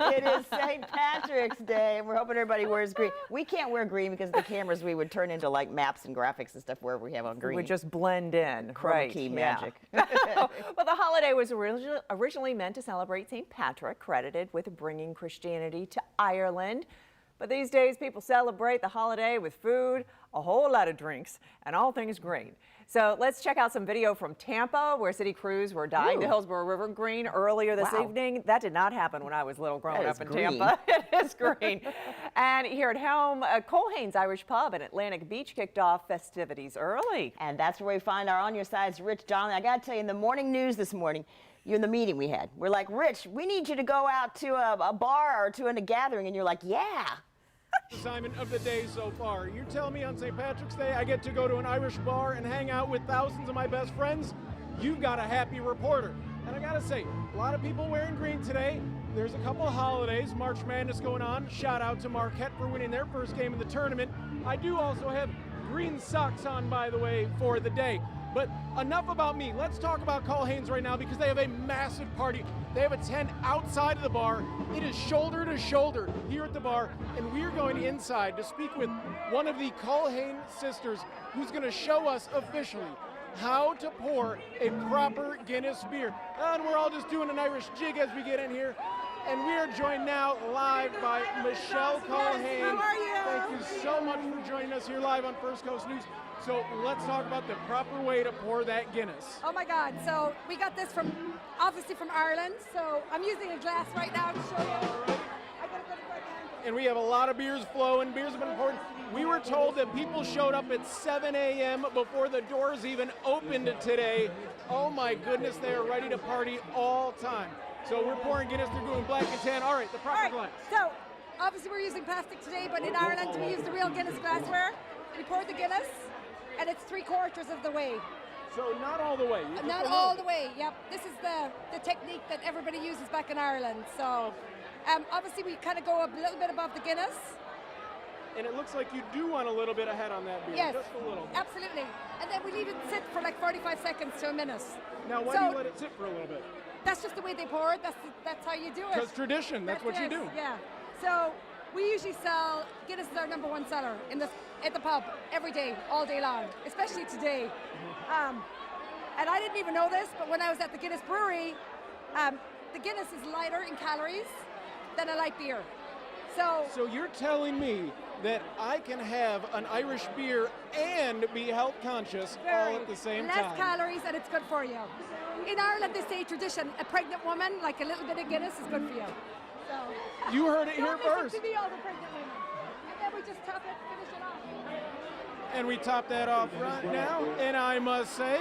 It is St. Patrick's Day, and we're hoping everybody wears green. We can't wear green because the cameras, we would turn into like maps and graphics and stuff wherever we have on green. We would just blend in. Chroma key magic. Well, the holiday was originally meant to celebrate St. Patrick, credited with bringing Christianity to Ireland. But these days, people celebrate the holiday with food, a whole lot of drinks, and all things green. So let's check out some video from Tampa, where city crews were dyeing the Hillsborough River green earlier this evening. That did not happen when I was little growing up in Tampa. It is green. And here at home, Culhane's Irish Pub in Atlantic Beach kicked off festivities early. And that's where we find our On Your Side's Rich Donnelly. I got to tell you, in the morning news this morning, in the meeting we had, we're like, Rich, we need you to go out to a bar or to a gathering. And you're like, yeah. Assignment of the day so far. You're telling me on St. Patrick's Day I get to go to an Irish bar and hang out with thousands of my best friends? You've got a happy reporter. And I gotta say, a lot of people wearing green today. There's a couple of holidays, March Madness going on. Shout out to Marquette for winning their first game in the tournament. I do also have green socks on, by the way, for the day. But enough about me. Let's talk about Culhane's right now because they have a massive party. They have a tent outside of the bar. It is shoulder to shoulder here at the bar, and we are going inside to speak with one of the Culhane sisters who's going to show us officially how to pour a proper Guinness beer. And we're all just doing an Irish jig as we get in here. And we are joined now live by Michelle Culhane. How are you? Thank you so much for joining us here live on First Coast News. So let's talk about the proper way to pour that Guinness. Oh my God, so we got this obviously from Ireland. So I'm using a glass right now to show you. I gotta put it right now. And we have a lot of beers flowing. Beers have been important. We were told that people showed up at 7 a.m. before the doors even opened today. Oh my goodness, they are ready to party all time. So we're pouring Guinness, they're doing black and tan. All right, the proper glass. So obviously we're using plastic today, but in Ireland we use the real Guinness glassware. We pour the Guinness, and it's 3/4 of the way. So not all the way. Not all the way, yep. This is the technique that everybody uses back in Ireland. So obviously we kind of go a little bit above the Guinness. And it looks like you do want a little bit ahead on that beer. Yes, just a little bit. Absolutely. And then we leave it sit for like 45 seconds to a minute. Now why do you let it sit for a little bit? That's just the way they pour it. That's how you do it. Because tradition, that's what you do. Yeah. So we usually sell, Guinness is our #1 seller at the pub every day, all day long, especially today. And I didn't even know this, but when I was at the Guinness brewery, the Guinness is lighter in calories than a light beer. So you're telling me that I can have an Irish beer and be health conscious all at the same time? Less calories and it's good for you. In Ireland, they say tradition, a pregnant woman, like a little bit of Guinness is good for you. So you heard it here first. To be all the pregnant women. And then we just top it, finish it off. And we top that off right now. And I must say,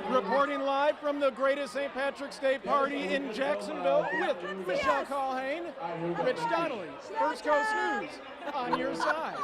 reporting live from the greatest St. Patrick's Day party in Jacksonville with Michelle Culhane, Rich Donnelly, First Coast News, on your side.